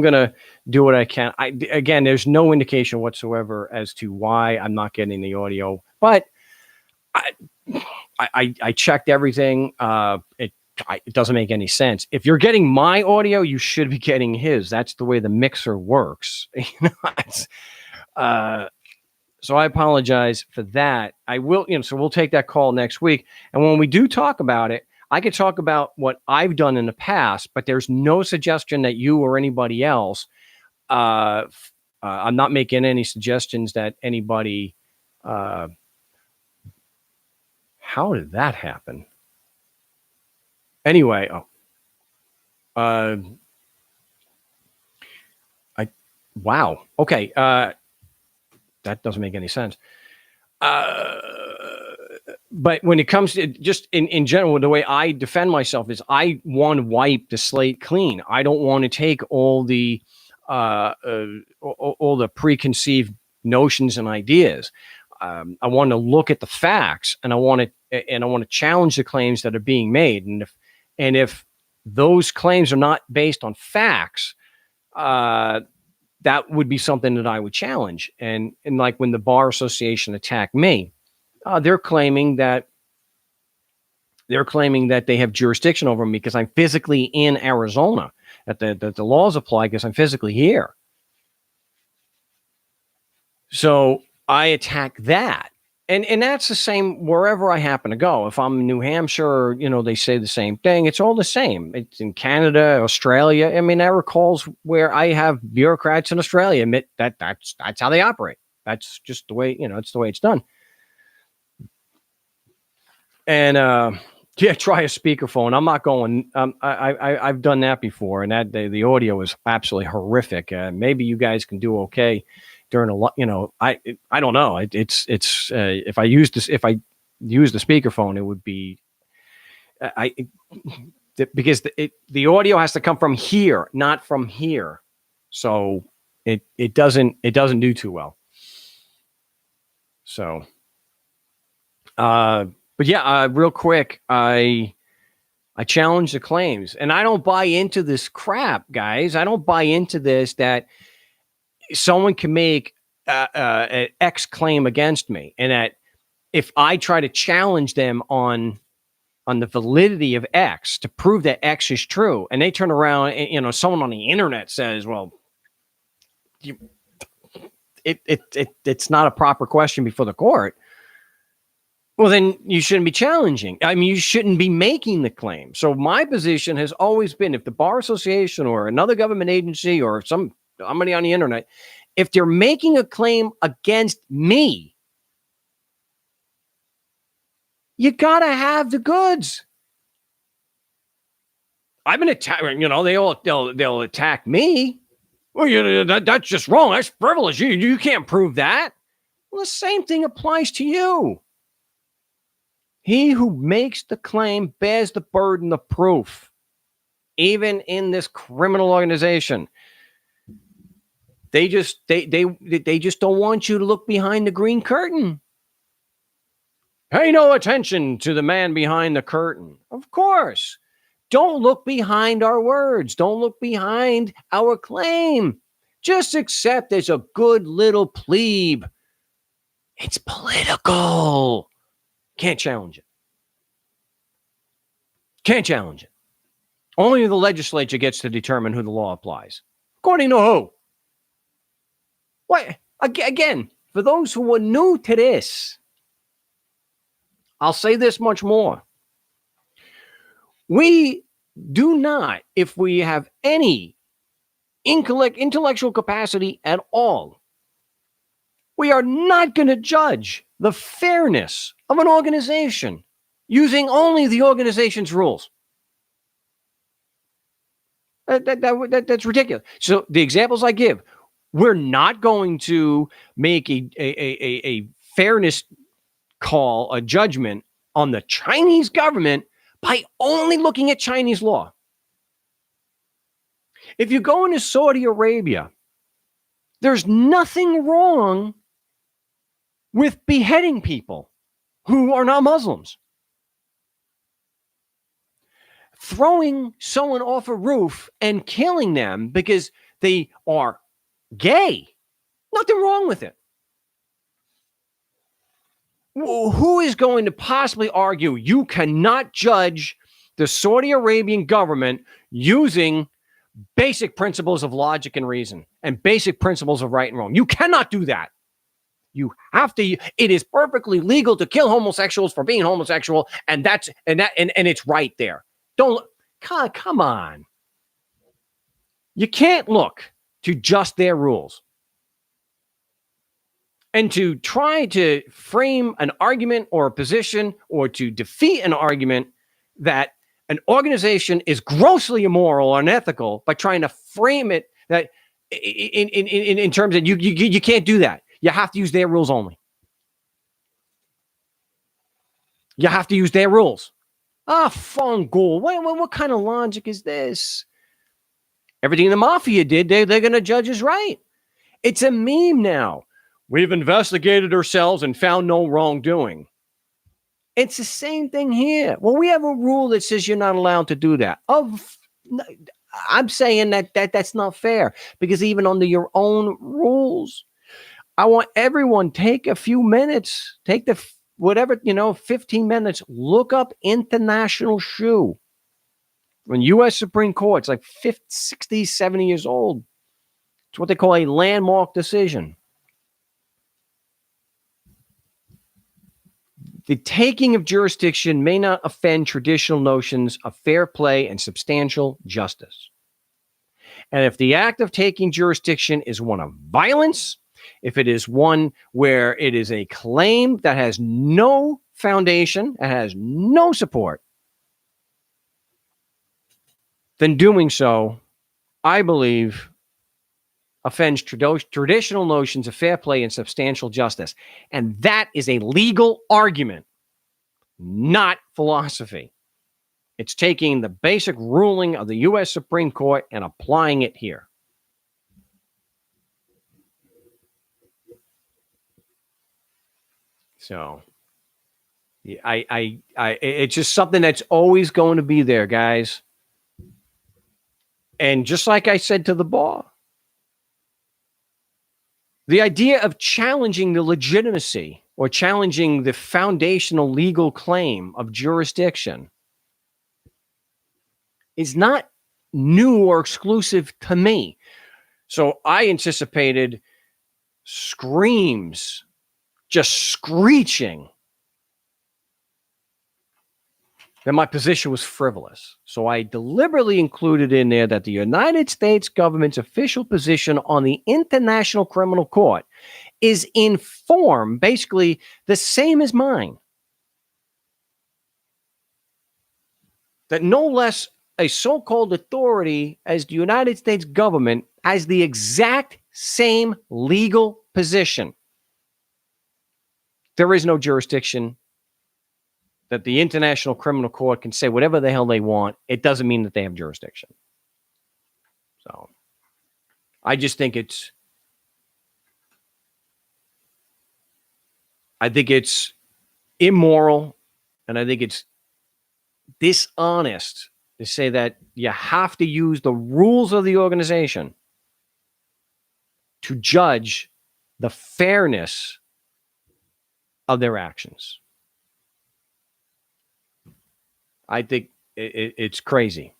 gonna do what I can. Again, there's no indication whatsoever as to why I'm not getting the audio, but I checked everything. It doesn't make any sense. If you're getting my audio, you should be getting his. That's the way the mixer works. So I apologize for that. I will, so we'll take that call next week. And when we do talk about it, I could talk about what I've done in the past, but there's no suggestion that you or anybody else, I'm not making any suggestions that anybody, how did that happen? Anyway, wow. Okay. That doesn't make any sense. But when it comes to just in general, the way I defend myself is I want to wipe the slate clean. I don't want to take all the preconceived notions and ideas. I want to look at the facts, and I want to challenge the claims that are being made. And if those claims are not based on facts, that would be something that I would challenge. And like when the Bar Association attacked me, they're claiming that they have jurisdiction over me because I'm physically in Arizona, that the laws apply because I'm physically here. So I attack that. And that's the same wherever I happen to go. If I'm in New Hampshire, they say the same thing. It's all the same. It's in Canada, Australia. I mean, that recalls where I have bureaucrats in Australia admit that's how they operate. That's just the way, it's the way it's done. And try a speakerphone. I'm not going. I've done that before, and that the audio is absolutely horrific. Maybe you guys can do okay during I don't know. It's if I use the speakerphone, it would be because the audio has to come from here, not from here. So it doesn't do too well. So, but yeah, real quick, I challenge the claims, and I don't buy into this crap, guys. I don't buy into this that someone can make an X claim against me, and that if I try to challenge them on the validity of X to prove that X is true, and they turn around and someone on the internet says, well, it's not a proper question before the court. Well, then you shouldn't be challenging. I mean, you shouldn't be making the claim. So my position has always been, if the Bar Association or another government agency or somebody on the internet, if they're making a claim against me, you gotta have the goods. I've been attacked. They'll attack me. Well, that's just wrong. That's frivolous. You can't prove that. Well, the same thing applies to you. He who makes the claim bears the burden of proof, even in this criminal organization. They just don't want you to look behind the green curtain. Pay no attention to the man behind the curtain. Of course. Don't look behind our words. Don't look behind our claim. Just accept as a good little plebe. It's political. Can't challenge it. Can't challenge it. Only the legislature gets to determine who the law applies. According to who? What? Again, for those who are new to this, I'll say this much more. We do not, if we have any intellectual capacity at all, we are not going to judge the fairness of an organization using only the organization's rules. That's ridiculous. So the examples I give, we're not going to make a fairness call, a judgment on the Chinese government by only looking at Chinese law. If you go into Saudi Arabia, there's nothing wrong with beheading people who are not Muslims. Throwing someone off a roof and killing them because they are gay, nothing wrong with it. Who is going to possibly argue you cannot judge the Saudi Arabian government using basic principles of logic and reason and basic principles of right and wrong? You cannot do that. You have to. It is perfectly legal to kill homosexuals for being homosexual, and it's right there. Don't come on. You can't look to just their rules. And to try to frame an argument or a position or to defeat an argument that an organization is grossly immoral or unethical by trying to frame it that in terms of you can't do that. You have to use their rules only. You have to use their rules. Fungal. What kind of logic is this? Everything the mafia did, they're going to judge as right. It's a meme now. We've investigated ourselves and found no wrongdoing. It's the same thing here. Well, we have a rule that says you're not allowed to do that. I'm saying that's not fair because even under your own rules, I want everyone take a few minutes, take the 15 minutes, look up international shoe. When U.S. Supreme Court, it's like 50, 60, 70 years old. It's what they call a landmark decision. The taking of jurisdiction may not offend traditional notions of fair play and substantial justice. And if the act of taking jurisdiction is one of violence, if it is one where it is a claim that has no foundation, and has no support, then doing so, I believe, offends traditional notions of fair play and substantial justice. And that is a legal argument, not philosophy. It's taking the basic ruling of the U.S. Supreme Court and applying it here. So, it's just something that's always going to be there, guys. And just like I said to the bar, the idea of challenging the legitimacy or challenging the foundational legal claim of jurisdiction is not new or exclusive to me. So I anticipated screams, just screeching, that my position was frivolous. So I deliberately included in there that the United States government's official position on the International Criminal Court is in form basically the same as mine. That no less a so-called authority as the United States government has the exact same legal position. There is no jurisdiction. That the International Criminal Court can say whatever the hell they want. It doesn't mean that they have jurisdiction. So I just think it's immoral, and I think it's dishonest to say that you have to use the rules of the organization to judge the fairness of their actions. I think it's crazy.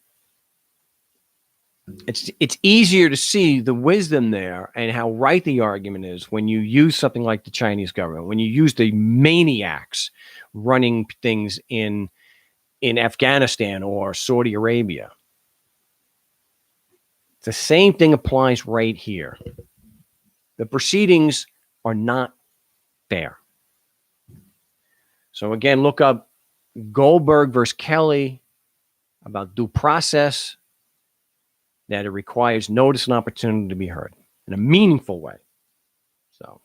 It's easier to see the wisdom there and how right the argument is when you use something like the Chinese government, when you use the maniacs running things in Afghanistan or Saudi Arabia. The same thing applies right here. The proceedings are not fair. So again, look up Goldberg versus Kelly about due process, that it requires notice and opportunity to be heard in a meaningful way. So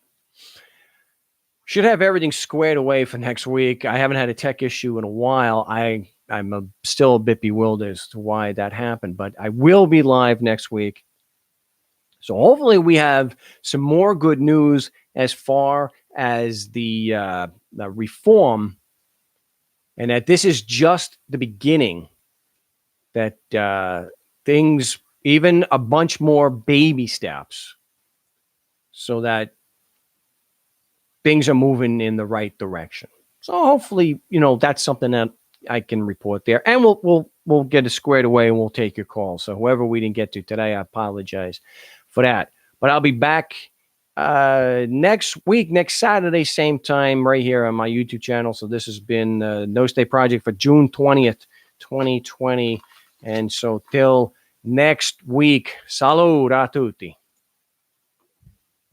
should have everything squared away for next week. I haven't had a tech issue in a while. I'm still a bit bewildered as to why that happened, but I will be live next week. So hopefully we have some more good news as far as the reform, and that this is just the beginning, that things, even a bunch more baby steps, so that things are moving in the right direction. So hopefully, that's something that I can report there, and we'll get it squared away, and we'll take your call. So whoever we didn't get to today, I apologize for that. But I'll be back next week, next Saturday, same time, right here on my YouTube channel. So this has been No Stay Project for June 20th, 2020. And so till next week, salud a tutti.